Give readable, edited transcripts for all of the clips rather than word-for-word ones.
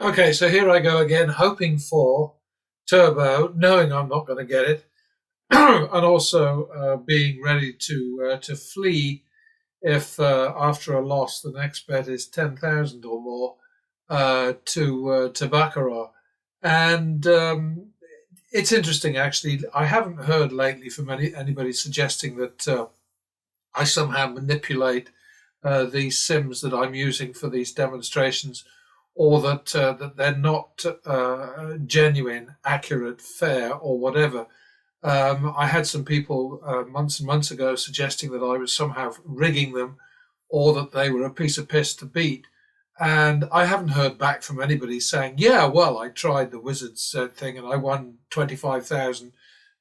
Okay, so here I go again, hoping for turbo, knowing I'm not going to get it, and also being ready to flee if after a loss the next bet is 10,000 or more to baccarat. And it's interesting actually. I haven't heard lately from anybody suggesting that I somehow manipulate these sims that I'm using for these demonstrations, or that they're not genuine, accurate, fair, or whatever. I had some people months and months ago suggesting that I was somehow rigging them, or that they were a piece of piss to beat. And I haven't heard back from anybody saying, "Yeah, well, I tried the Wizards thing and I won 25,000."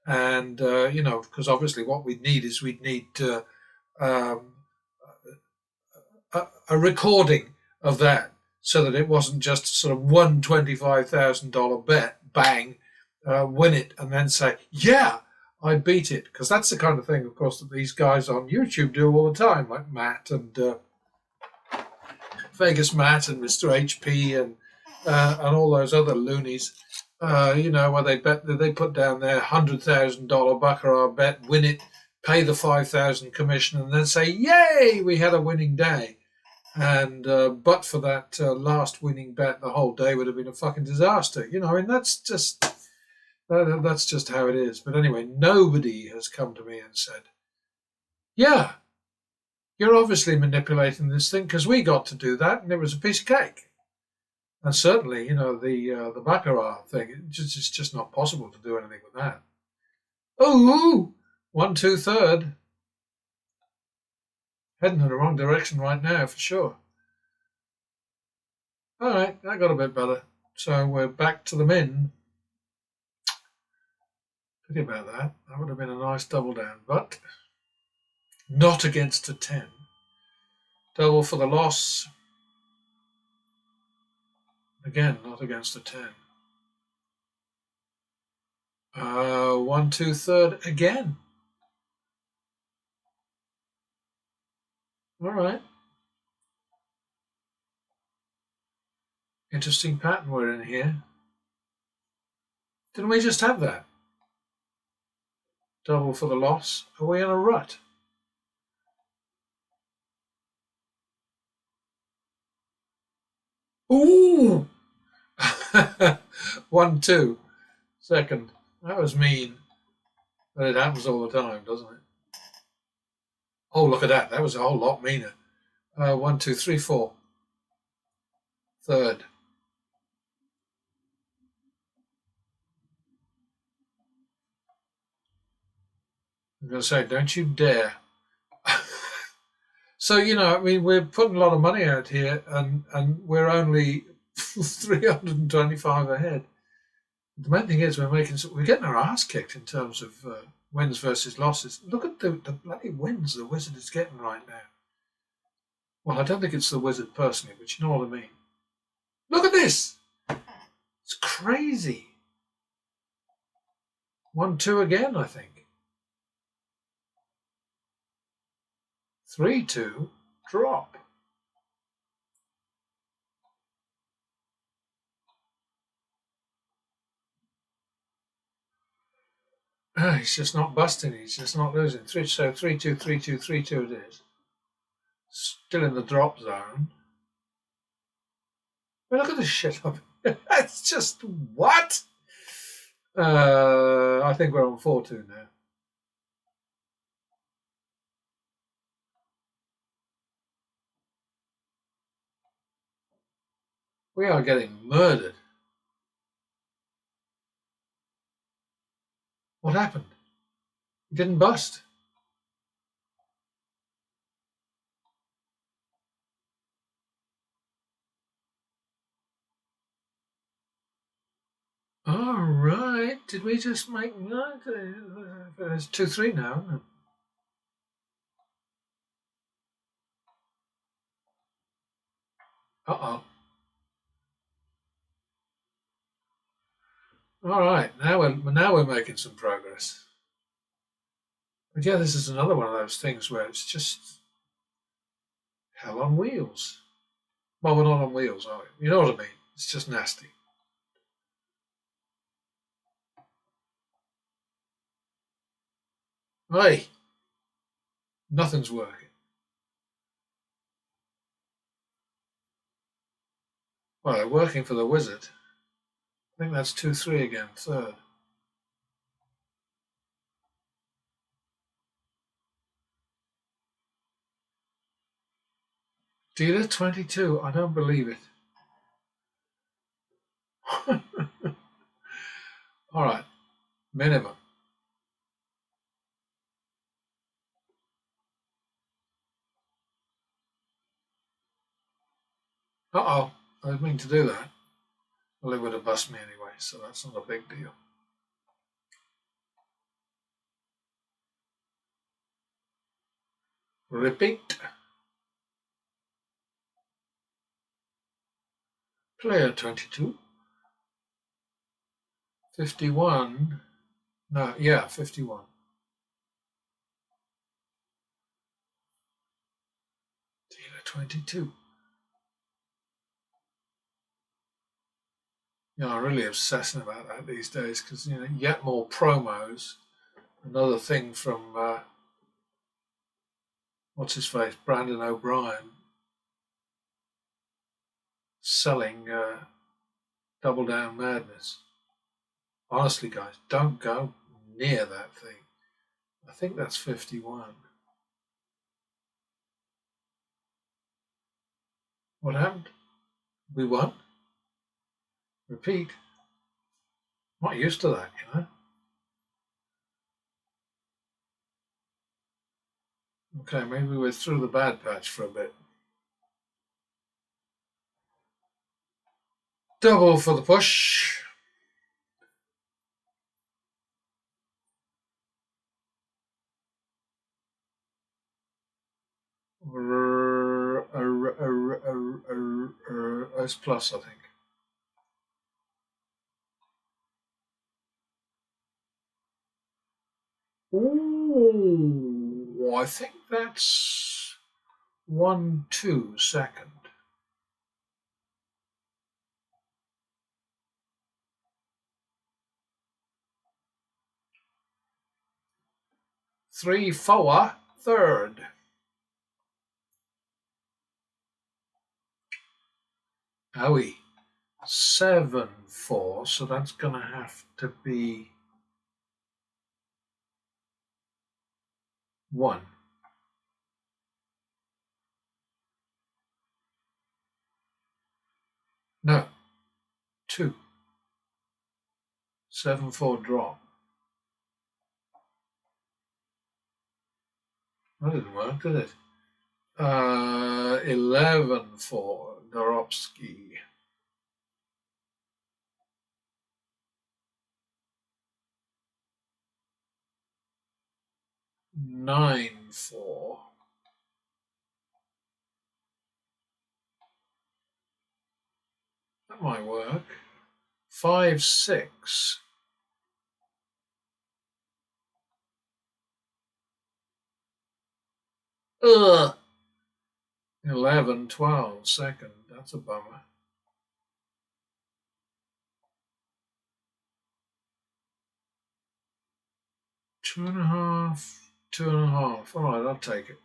And because obviously what we'd need is um, a recording of that, so that it wasn't just sort of one $25,000 bet, bang, win it, and then say, yeah, I beat it. Because that's the kind of thing, of course, that these guys on YouTube do all the time, like Matt and Vegas Matt and Mr. HP and all those other loonies. Where they put down their $100,000 baccarat bet, win it, pay the 5,000 commission, and then say, "Yay, we had a winning day." And but for that last winning bet, the whole day would have been a fucking disaster. I mean, that's just how it is. But anyway, nobody has come to me and said, "Yeah, you're obviously manipulating this thing because we got to do that, and it was a piece of cake." And certainly, the baccarat thing, it's just not possible to do anything with that. Oh, 1, 2, third, heading in the wrong direction right now for sure. All right, that got a bit better. So we're back to the min. Pity about that. That would have been a nice double down, but not against a 10. Double for the loss. Again, not against a 10. 1, 2, third again. All right. Interesting pattern we're in here. Didn't we just have that? Double for the loss. Are we in a rut? Ooh! 1, 2. Second. That was mean. But it happens all the time, doesn't it? Oh, look at that. That was a whole lot meaner. 1, 2, 3, 4. Third. I'm going to say, don't you dare. So, I mean, we're putting a lot of money out here, and we're only 325 ahead. The main thing is we're getting our ass kicked in terms of wins versus losses. Look at the bloody wins the Wizard is getting right now. Well, I don't think it's the Wizard personally, but you know what I mean. Look at this! It's crazy. 1, 2 again, I think. 3, 2, drop. He's just not busting. He's just not losing. 3, so 3, 2, 3, 2, 3, 2 it is. Still in the drop zone. But look at this shit up. It's just what? I think we're on 4-2 now. We are getting murdered. What happened? He didn't bust. All right. Did we just make that? It's 2-3 now, isn't it? Uh-oh. All right. Now we're making some progress. But yeah, this is another one of those things where it's just hell on wheels. Well, we're not on wheels, are we? You know what I mean? It's just nasty. Hey, nothing's working. Well, they're working for the wizard. I think that's 2-3 again, third. Dealer 22. I don't believe it. All right, minimum. Uh-oh, I didn't mean to do that. Well, it would have bust me anyway, so that's not a big deal. Repeat. Player 22. 51. No, yeah, 51. Dealer 22. Yeah, I'm really obsessing about that these days because, you get more promos. Another thing from, what's his face, Brandon O'Brien, selling Double Down Madness. Honestly, guys, don't go near that thing. I think that's 51. What happened? We won? Repeat. I'm not used to that. Okay, maybe we're through the bad patch for a bit. Double for the push. S plus, I think. Ooh, I think that's 1-2 second. Three, four, third. Owie. 7-4, so that's going to have to be 1. No, 2. 7-4 drop. That didn't work, did it? 11-4, Dorovsky. 9-4. That might work. 5-6. 11-12 second. That's a bummer. Two and a half. 2.5. All right, I'll take it.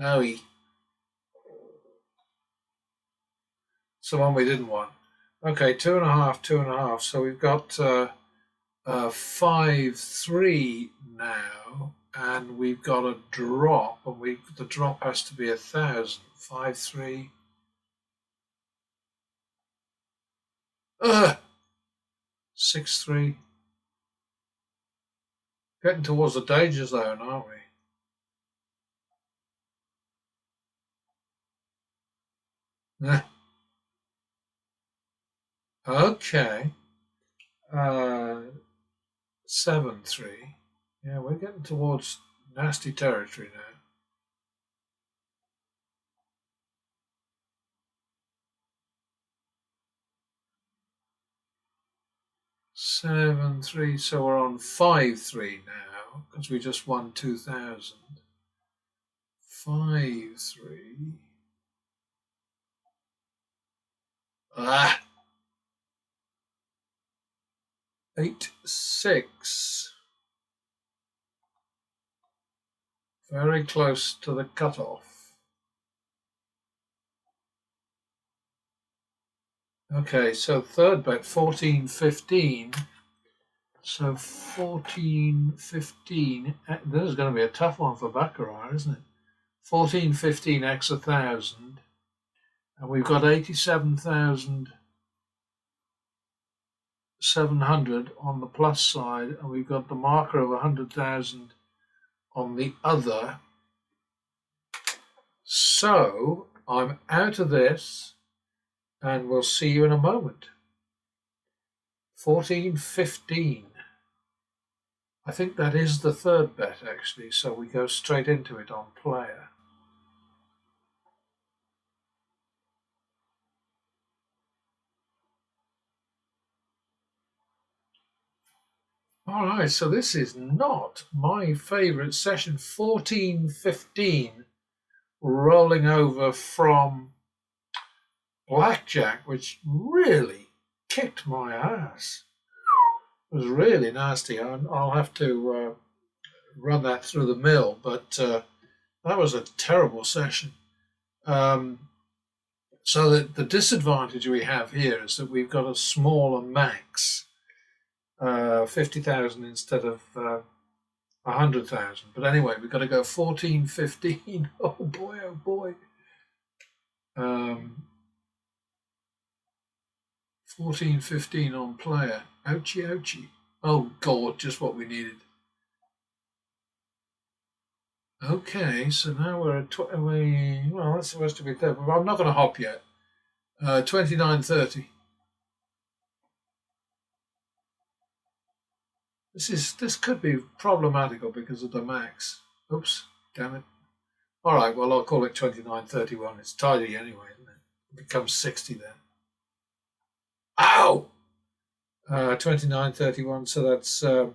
Owie. It's the one we didn't want. Okay, 2.5, 2.5. So we've got 5-3 now, and we've got a drop, and the drop has to be 1,000. 5-3. 6-3. Getting towards the danger zone, aren't we? Okay. 7-3. Yeah, we're getting towards nasty territory now. Seven, 3. So we're on 5-3 now because we just won 2,000. 5-3. Ah, 8-6. Very close to the cutoff. Okay, so third bet, 14-15. So 14-15. This is going to be a tough one for baccarat, isn't it? 14-15 x 1,000. And we've got 87,700 on the plus side, and we've got the marker of 100,000 on the other. So I'm out of this, and we'll see you in a moment. 14-15. I think that is the third bet, actually, so we go straight into it on player. All right, so this is not my favourite session. 14-15, rolling over from blackjack, which really kicked my ass. It was really nasty. I'll have to run that through the mill, but that was a terrible session. So the disadvantage we have here is that we've got a smaller max, 50,000 instead of 100,000. But anyway, we've got to go 14-15. Oh boy, oh boy. 14-15 on player. Ouchie, ouchie. Oh God, just what we needed. Okay, so now we're at well, that's supposed to be there, but I'm not going to hop yet. 29-30. This could be problematical because of the max. Oops, damn it. All right, well, I'll call it 29-31. It's tidy anyway, isn't it? It becomes 60 then. Ow! 29-31, so that's... I'm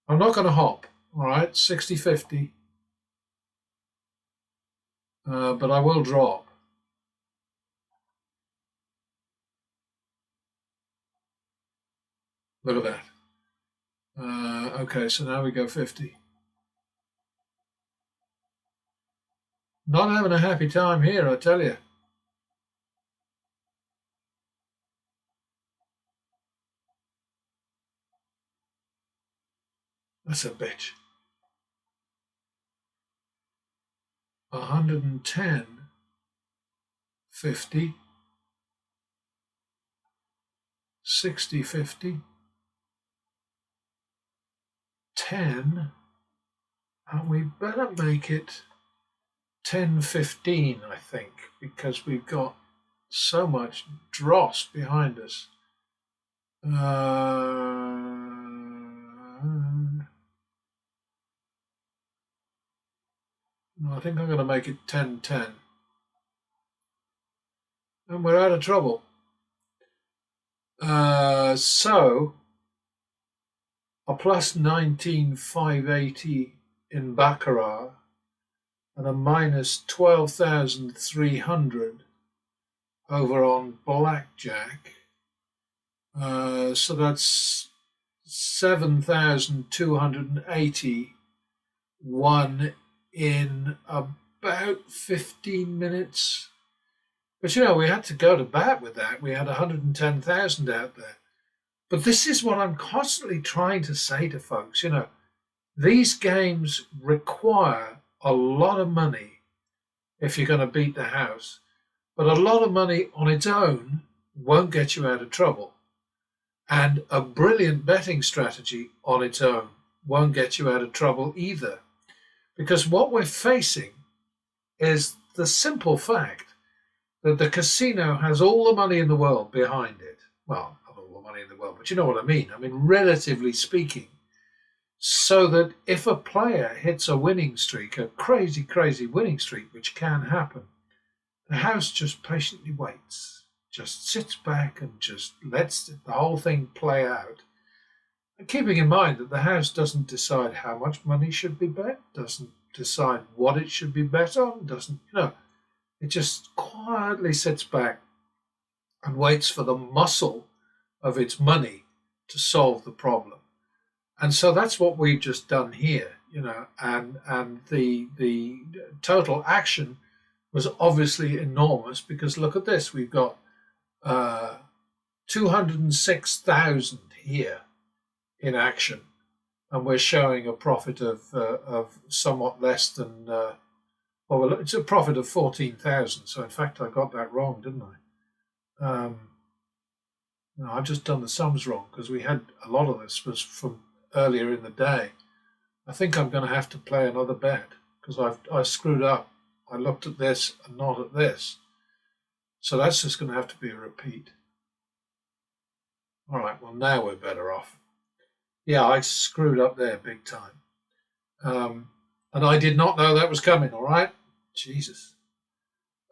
not going to hop, all right? 60-50. But I will drop. Look at that. Okay, so now we go 50. Not having a happy time here, I tell you. That's a bitch. 110, 50, 60, 50, 10, and we better make it 10-15, I think, because we've got so much dross behind us. I think I'm going to make it 10-10. And we're out of trouble. So, a plus 19,580 in baccarat and a minus 12,300 over on blackjack. So that's 7,280 won in about 15 minutes. But you know, we had to go to bat with that. We had 110,000 out there. But this is what I'm constantly trying to say to folks. You know, these games require a lot of money if you're going to beat the house. But a lot of money on its own won't get you out of trouble. And a brilliant betting strategy on its own won't get you out of trouble either. Because what we're facing is the simple fact that the casino has all the money in the world behind it. Well, not all the money in the world, but you know what I mean. I mean, relatively speaking. So that if a player hits a winning streak, a crazy, crazy winning streak, which can happen, the house just patiently waits, just sits back and just lets the whole thing play out. And keeping in mind that the house doesn't decide how much money should be bet, doesn't decide what it should be bet on, doesn't, you know. It just quietly sits back and waits for the muscle of its money to solve the problem. And so that's what we've just done here, and the total action was obviously enormous, because look at this, we've got 206,000 here in action, and we're showing a profit of somewhat less than well, it's a profit of 14,000. So in fact, I got that wrong, didn't I? No, I've just done the sums wrong, because we had a lot of this was from earlier in the day. I think I'm going to have to play another bet, because I screwed up. I looked at this and not at this. So that's just going to have to be a repeat. All right, well, now we're better off. Yeah, I screwed up there big time. And I did not know that was coming, all right? Jesus.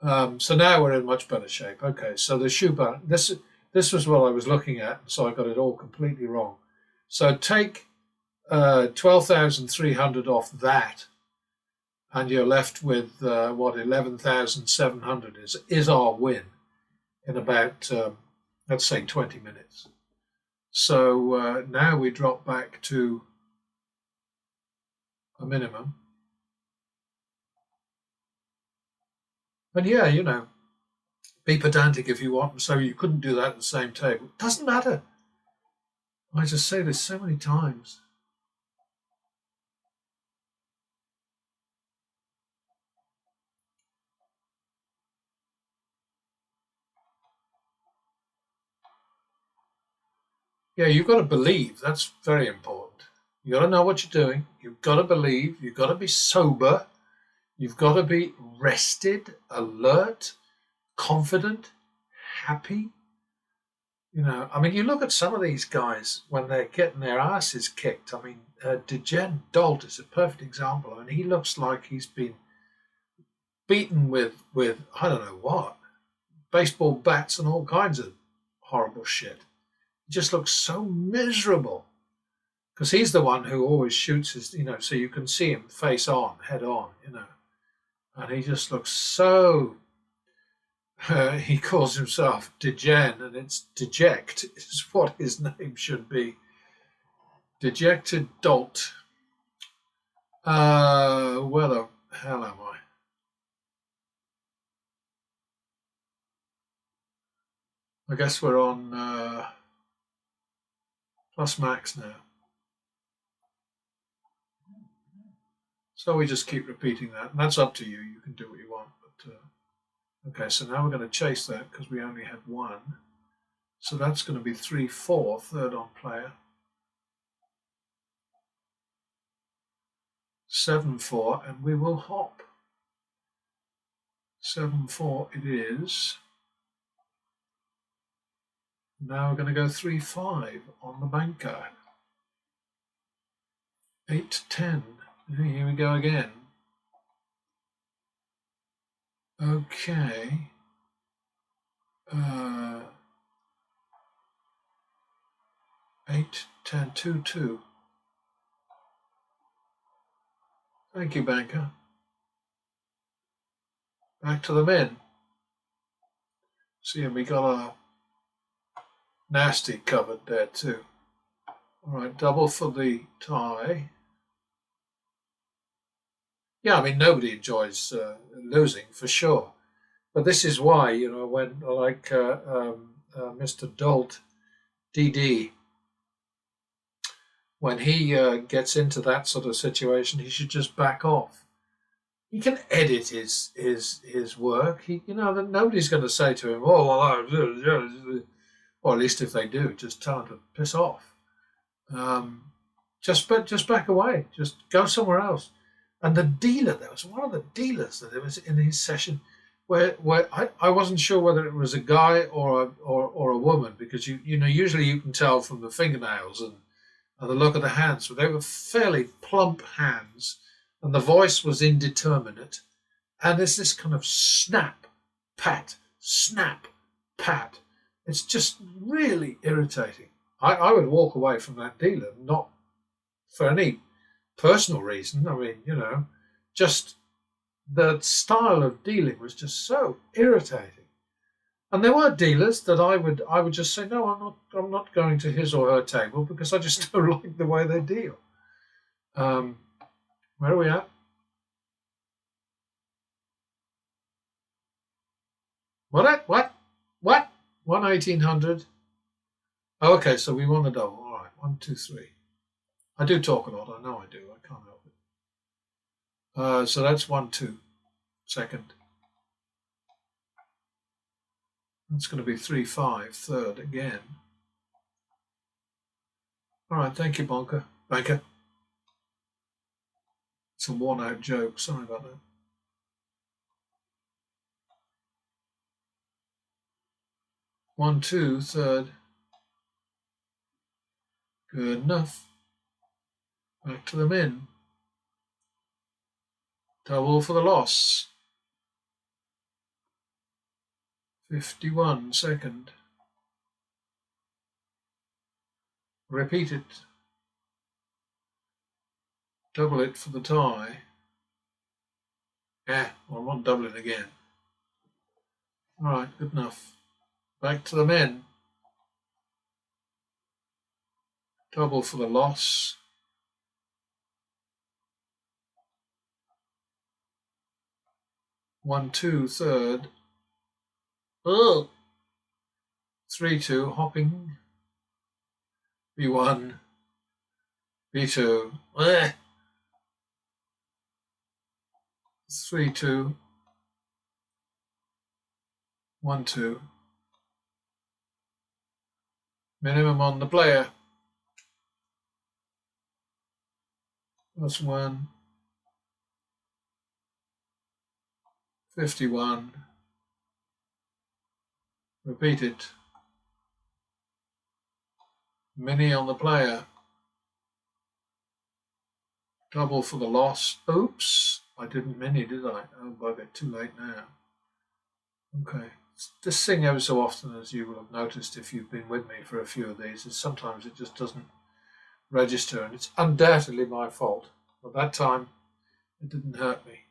So now we're in much better shape. Okay, so the shoe button, this was what I was looking at, so I got it all completely wrong. So take 12,300 off that, and you're left with what 11,700 is our win in about let's say 20 minutes. So now we drop back to a minimum. And yeah, be pedantic if you want, so you couldn't do that at the same table. It doesn't matter. I just say this so many times. Yeah, you've got to believe. That's very important. You've got to know what you're doing. You've got to believe. You've got to be sober. You've got to be rested, alert, confident, happy. I mean, you look at some of these guys when they're getting their asses kicked. I mean, Degen Dolt is a perfect example. I mean, he looks like he's been beaten with I don't know what, baseball bats and all kinds of horrible shit. He just looks so miserable, because he's the one who always shoots his, so you can see him face on, head on, and he just looks so. He calls himself Degen, and it's Deject is what his name should be. Dejected Dolt. Where the hell am I? I guess we're on plus max now. So we just keep repeating that, and that's up to you. You can do what you want. But okay, so now we're going to chase that, because we only had one. So that's going to be 3-4, third on player. 7-4, and we will hop. 7-4 it is. Now we're going to go 3-5 on the bank card. 8-10. Here we go again. Okay. 8-10, 2-2. Thank you, banker. Back to the men. See, and we got a nasty covered there too. All right, double for the tie. Yeah, I mean, nobody enjoys losing, for sure. But this is why, when like Mr. Dolt, DD, when he gets into that sort of situation, he should just back off. He can edit his work. That nobody's going to say to him, "Oh, well," or at least if they do, just tell him to piss off. Just back away. Just go somewhere else. And the dealer, there was one of the dealers that was in his session where I wasn't sure whether it was a guy or a woman, because usually you can tell from the fingernails and the look of the hands, but they were fairly plump hands, and the voice was indeterminate, and there's this kind of snap, pat, it's just really irritating. I would walk away from that dealer, not for any personal reason. I mean, just the style of dealing was just so irritating. And there were dealers that I would just say, no, I'm not going to his or her table because I just don't like the way they deal. Where are we at? What? 1 1800. Oh, okay, so we won the double. All right, 1 2 3. I do talk a lot. I know I do. I can't help it. So that's 1 2. Second. That's going to be 3 5. Third again. All right, thank you, Banker. It's a worn-out joke. Sorry about that. 1 2. Third. Good enough. Back to the min. Double for the loss. 51. Second. Repeat it. Double it for the tie. I want doubling again. All right, good enough. Back to the men. Double for the loss. 1 2. Third. Oh. 3 2. Hopping. B1. B2. 3 2. 1 2. Minimum on the player. Plus 1. 51. Repeat it. Mini on the player. Double for the loss. Oops. I didn't mini, did I? Oh, bugger. Too late now. Okay. This thing ever so often, as you will have noticed if you've been with me for a few of these, is sometimes it just doesn't register, and it's undoubtedly my fault. But that time, it didn't hurt me.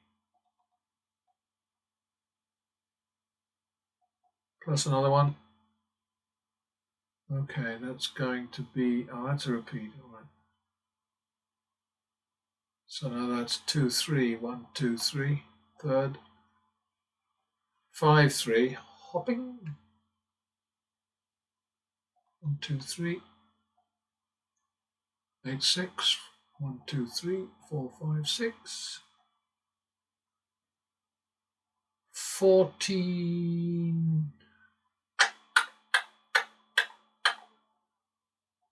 Plus another one. Okay, that's going to be, that's a repeat. All right. So now that's 2 3. 1 2 3. Third. 5 3. Hopping. 1 2 3. 8 6. 1 2 3. 4 5 6. 14.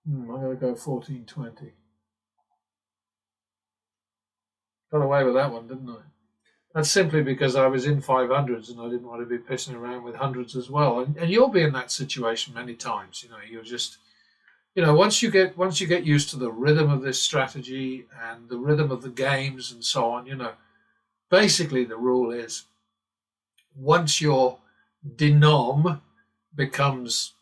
I'm going to go 14 20. Got away with that one, didn't I? That's simply because I was in 500s and I didn't want to be pissing around with hundreds as well. And you'll be in that situation many times. You're just, once you get used to the rhythm of this strategy and the rhythm of the games and so on, basically the rule is once your denom becomes,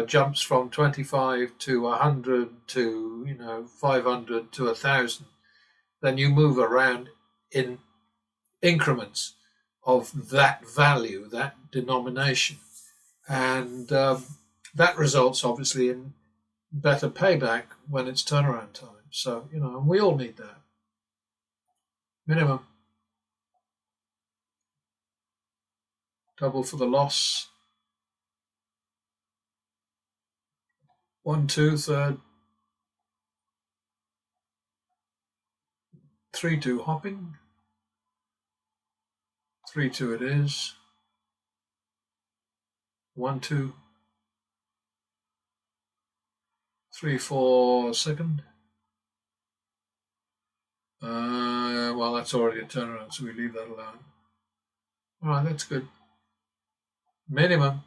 jumps from 25 to 100 to, 500 to 1,000, then you move around in increments of that value, that denomination. And that results obviously in better payback when it's turnaround time. So, and we all need that. Minimum. Double for the loss. 1 2. Third. 3 2. Hopping. 3 2 it is. 1 2. 3 4. Second. Well, that's already a turnaround, so we leave that alone. All right, that's good. Minimum.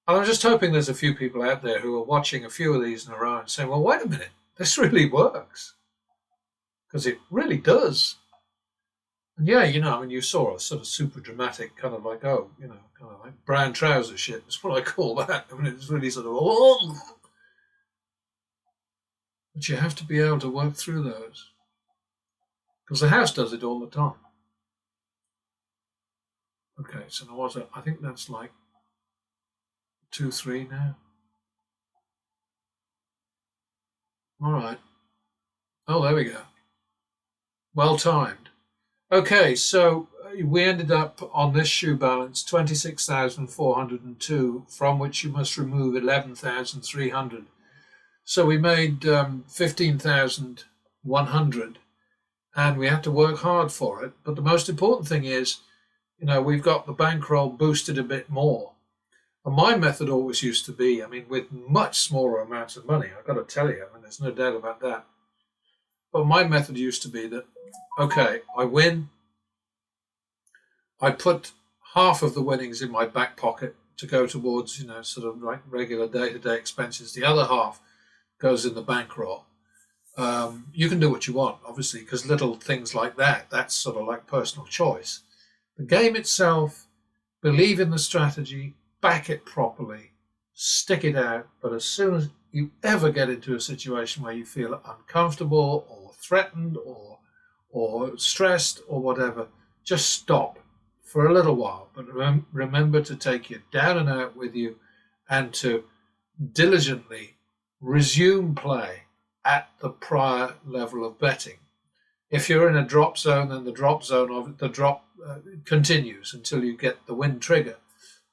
And I'm just hoping there's a few people out there who are watching a few of these in a row and saying, well, wait a minute, this really works. Because it really does. And yeah, you saw a sort of super dramatic kind of like, kind of like brown trouser shit. That's what I call that. It's really sort of, oh. But you have to be able to work through those. because the house does it all the time. Okay, so there was I think that's like 2-3 now. All right. Oh, there we go. Well timed. Okay, so we ended up on this shoe balance 26,402, from which you must remove 11,300. So we made 15,100, and we had to work hard for it. But the most important thing is, we've got the bankroll boosted a bit more. And my method always used to be, with much smaller amounts of money, I've got to tell you, there's no doubt about that. But my method used to be that, okay, I win. I put half of the winnings in my back pocket to go towards, sort of like regular day-to-day expenses. The other half goes in the bankroll. You can do what you want, obviously, because little things like that, that's sort of like personal choice. The game itself, believe in the strategy, back it properly, stick it out. But as soon as you ever get into a situation where you feel uncomfortable or threatened or stressed or whatever, just stop for a little while. But remember to take your down and out with you, and to diligently resume play at the prior level of betting. If you're in a drop zone, then the drop continues until you get the win trigger.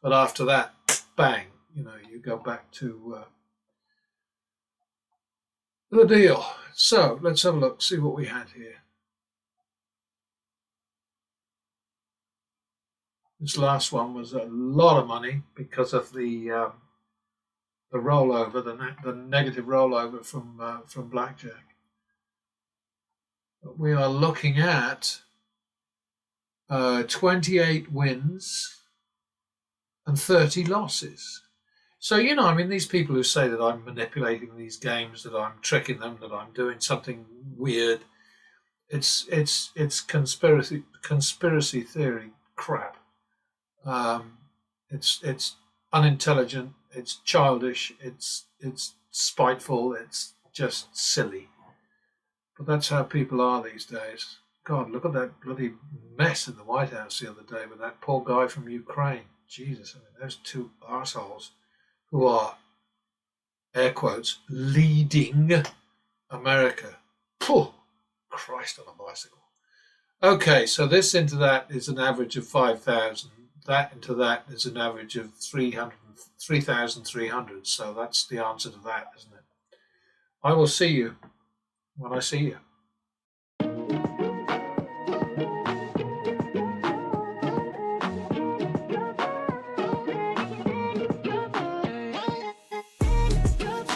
But after that, bang, you go back to the deal. So let's have a look, see what we had here. This last one was a lot of money because of the rollover, the negative rollover from blackjack. But we are looking at 28 wins and 30 losses. So, these people who say that I'm manipulating these games, that I'm tricking them, that I'm doing something weird, it's conspiracy theory crap. It's unintelligent, it's childish, it's spiteful, it's just silly. But that's how people are these days. God, look at that bloody mess in the White House the other day with that poor guy from Ukraine. Jesus, those two arseholes who are, air quotes, leading America. Phew, Christ on a bicycle. Okay, so this into that is an average of 5,000. That into that is an average of 3,300. So that's the answer to that, isn't it? I will see you when I see you.